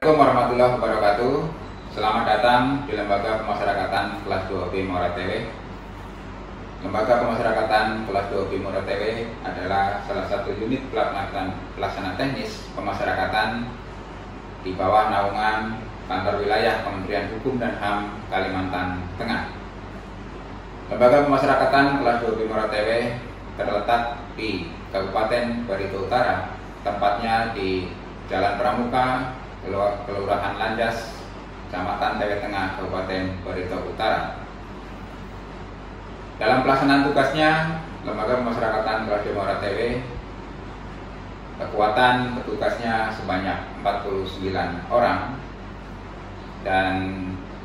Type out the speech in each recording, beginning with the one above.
Assalamualaikum warahmatullahi wabarakatuh. Selamat datang di Lembaga Pemasyarakatan Kelas 2B Muara TW. Lembaga Pemasyarakatan Kelas 2B Muara TW adalah salah satu unit pelaksana teknis pemasyarakatan di bawah naungan Kantor Wilayah Kementerian Hukum dan HAM Kalimantan Tengah. Lembaga Pemasyarakatan Kelas 2B Muara TW terletak di Kabupaten Barito Utara, tempatnya di Jalan Pramuka, Kelurahan Landas, Kecamatan TW Tengah, Kabupaten Barito Utara. Dalam pelaksanaan tugasnya, Lembaga Pemasyarakatan Kelas 2B Muara TW, kekuatan petugasnya sebanyak 49 orang dan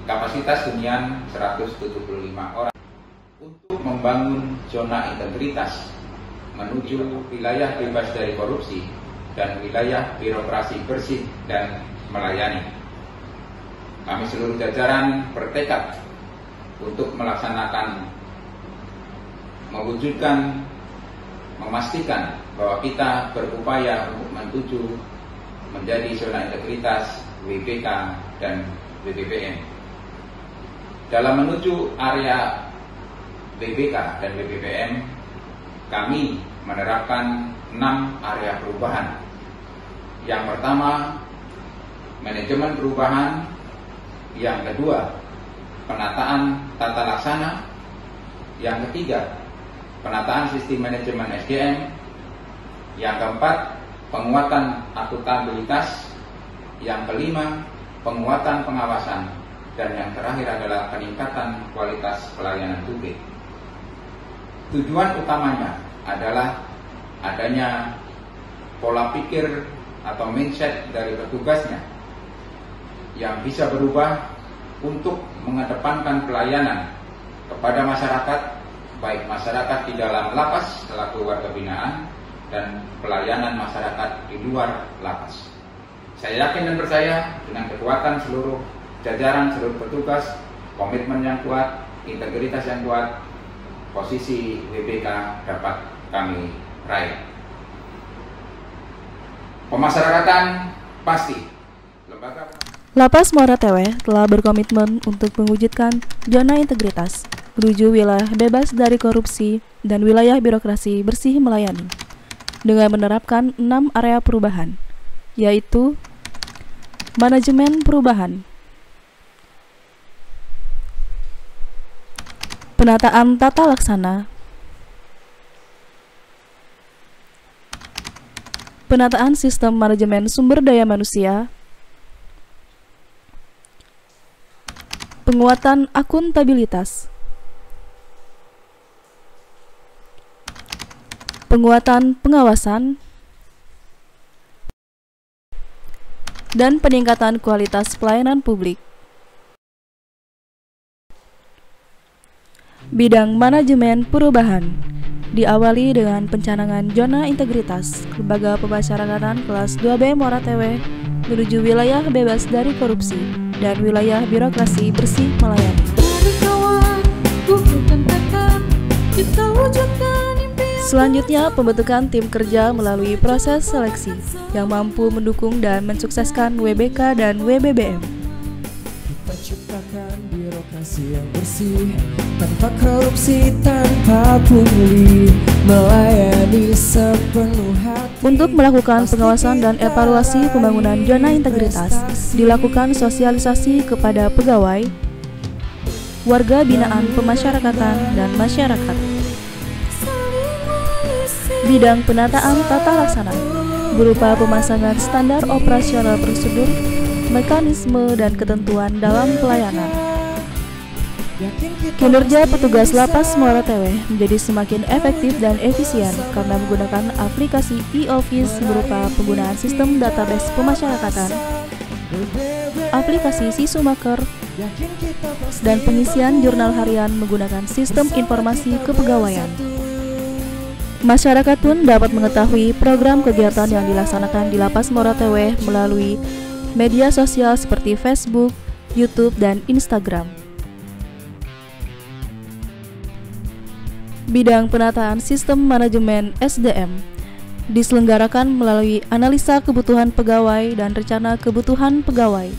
kapasitas hunian 175 orang untuk membangun zona integritas menuju wilayah bebas dari korupsi dan wilayah birokrasi bersih dan melayani. Kami seluruh jajaran bertekad untuk mewujudkan, memastikan bahwa kita berupaya untuk menuju menjadi zona integritas WBK dan WBBM. Dalam menuju area WBK dan WBBM, kami menerapkan 6 area perubahan. Yang pertama, manajemen perubahan. Yang kedua, penataan tata laksana. Yang ketiga, penataan sistem manajemen SDM. Yang keempat, penguatan akuntabilitas. Yang kelima, penguatan pengawasan. Dan yang terakhir adalah peningkatan kualitas pelayanan publik. Tujuan utamanya adalah adanya pola pikir atau mindset dari petugasnya yang bisa berubah untuk mengedepankan pelayanan kepada masyarakat, baik masyarakat di dalam lapas selaku warga binaan dan pelayanan masyarakat di luar lapas. Saya yakin dan percaya dengan kekuatan seluruh jajaran, seluruh petugas, komitmen yang kuat, integritas yang kuat, posisi WBK dapat kami raih. Pemasyarakatan pasti. Lapas Muara TW telah berkomitmen untuk mewujudkan zona integritas menuju wilayah bebas dari korupsi dan wilayah birokrasi bersih melayani dengan menerapkan 6 area perubahan, yaitu manajemen perubahan, penataan tata laksana, penataan sistem manajemen sumber daya manusia, penguatan akuntabilitas, penguatan pengawasan, dan peningkatan kualitas pelayanan publik. Bidang manajemen perubahan diawali dengan pencanangan zona integritas Lembaga Pemasyarakatan Kelas 2B Muara TW menuju wilayah bebas dari korupsi dan wilayah birokrasi bersih melayani. Selanjutnya, pembentukan tim kerja melalui proses seleksi yang mampu mendukung dan mensukseskan WBK dan WBBM. Kita ciptakan birokrasi yang bersih, tanpa korupsi, tanpa pungli, melayani sepenuh hati. Untuk melakukan pengawasan dan evaluasi pembangunan zona integritas, dilakukan sosialisasi kepada pegawai, warga binaan pemasyarakatan, dan masyarakat. Bidang penataan tata laksana berupa pemasangan standar operasional prosedur, mekanisme, dan ketentuan dalam pelayanan. Kinerja petugas Lapas Muara TW menjadi semakin efektif dan efisien karena menggunakan aplikasi e-office berupa penggunaan sistem database pemasyarakatan, aplikasi Sisumaker, dan pengisian jurnal harian menggunakan sistem informasi kepegawaian. Masyarakat pun dapat mengetahui program kegiatan yang dilaksanakan di Lapas Muara TW melalui media sosial seperti Facebook, YouTube, dan Instagram. Bidang penataan sistem manajemen SDM diselenggarakan melalui analisa kebutuhan pegawai dan rencana kebutuhan pegawai.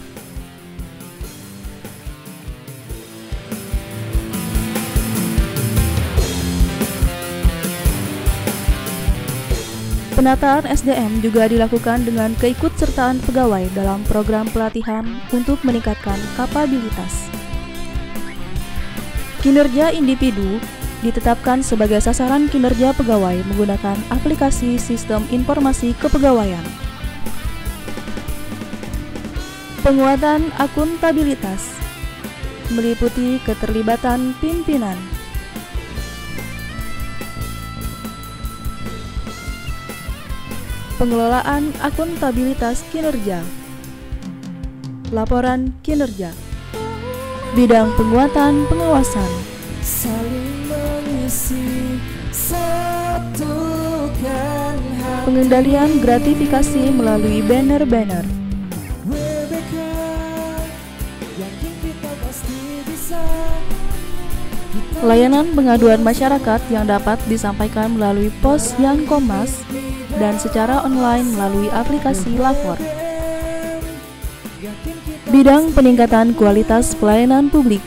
Penataan SDM juga dilakukan dengan keikutsertaan pegawai dalam program pelatihan untuk meningkatkan kapabilitas. Kinerja individu ditetapkan sebagai sasaran kinerja pegawai menggunakan aplikasi sistem informasi kepegawaian. Penguatan akuntabilitas meliputi keterlibatan pimpinan. Pengelolaan akuntabilitas kinerja. Laporan kinerja. Bidang penguatan pengawasan. Saling mengisi, satukan hati. Pengendalian gratifikasi melalui banner-banner. WBK, yakin kita pasti bisa. Layanan pengaduan masyarakat yang dapat disampaikan melalui pos yang komas dan secara online melalui aplikasi lapor. Bidang peningkatan kualitas pelayanan publik,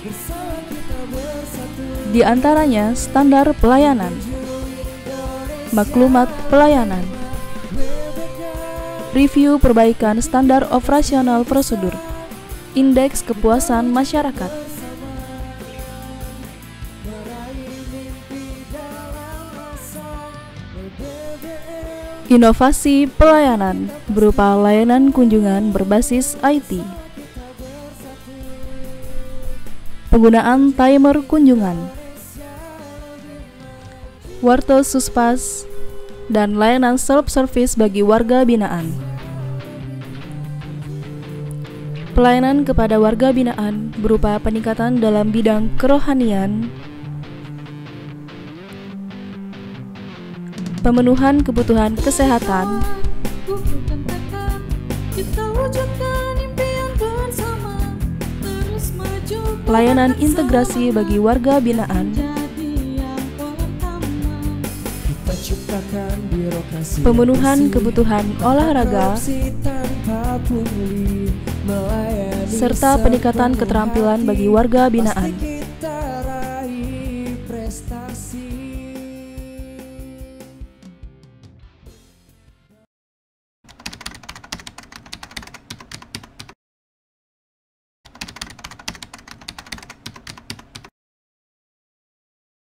di antaranya standar pelayanan, maklumat pelayanan, review perbaikan standar operasional prosedur, indeks kepuasan masyarakat. Inovasi pelayanan berupa layanan kunjungan berbasis IT. Penggunaan timer kunjungan, Warto Suspas, dan layanan self-service bagi warga binaan. Pelayanan kepada warga binaan berupa peningkatan dalam bidang kerohanian, pemenuhan kebutuhan kesehatan, pelayanan integrasi bagi warga binaan, pemenuhan kebutuhan olahraga, serta peningkatan keterampilan bagi warga binaan.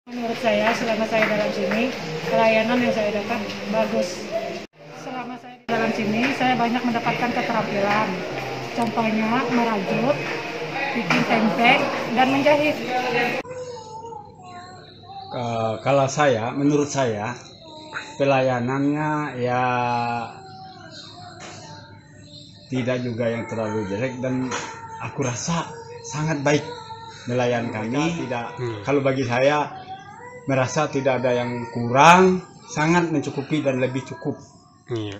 Menurut saya, selama saya dalam sini, pelayanan yang saya dapat bagus. Selama saya di dalam sini, saya banyak mendapatkan keterampilan. Contohnya merajut, bikin tempe, dan menjahit. Kalau menurut saya, pelayanannya ya tidak juga yang terlalu jelek dan aku rasa sangat baik melayan kami. Kalau bagi saya merasa tidak ada yang kurang, sangat mencukupi dan lebih cukup. Iya.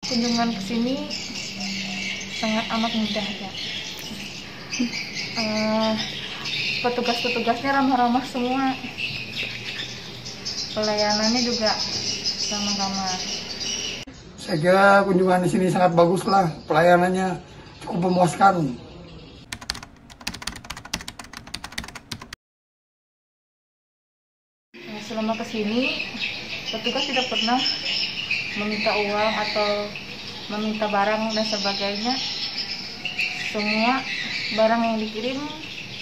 Kunjungan ke sini sangat amat mudah ya. Petugas-petugasnya ramah-ramah semua. Pelayanannya juga ramah-ramah. Saya kira kunjungan di sini sangat bagus lah, pelayanannya cukup memuaskan. Selama kesini, petugas tidak pernah meminta uang atau meminta barang dan sebagainya. Semua barang yang dikirim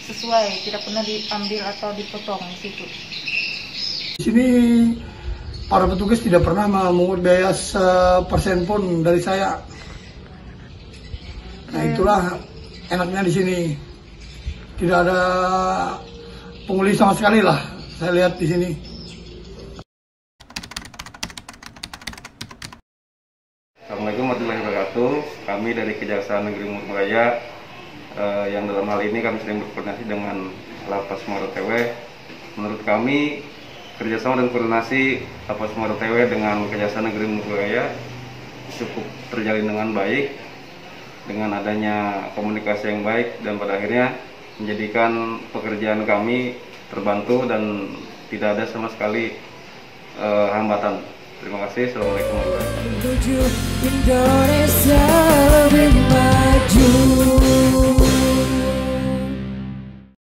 sesuai, tidak pernah diambil atau dipotong di situ. Di sini para petugas tidak pernah memungut biaya sepersen pun dari saya. Nah itulah enaknya di sini. Tidak ada pungli sama sekali lah, saya lihat di sini. Assalamualaikum warahmatullahi wabarakatuh. Kami dari Kejaksaan Negeri Muarajaya, yang dalam hal ini kami sedang berkoordinasi dengan Lapas Muara Tewe. Menurut kami, kerjasama dan koordinasi Lapas Muara Tewe dengan Kejaksaan Negeri Muarajaya cukup terjalin dengan baik, dengan adanya komunikasi yang baik, dan pada akhirnya menjadikan pekerjaan kami terbantu dan tidak ada sama sekali hambatan. Terima kasih. Assalamualaikum warahmatullahi wabarakatuh. Menuju Indonesia lebih maju.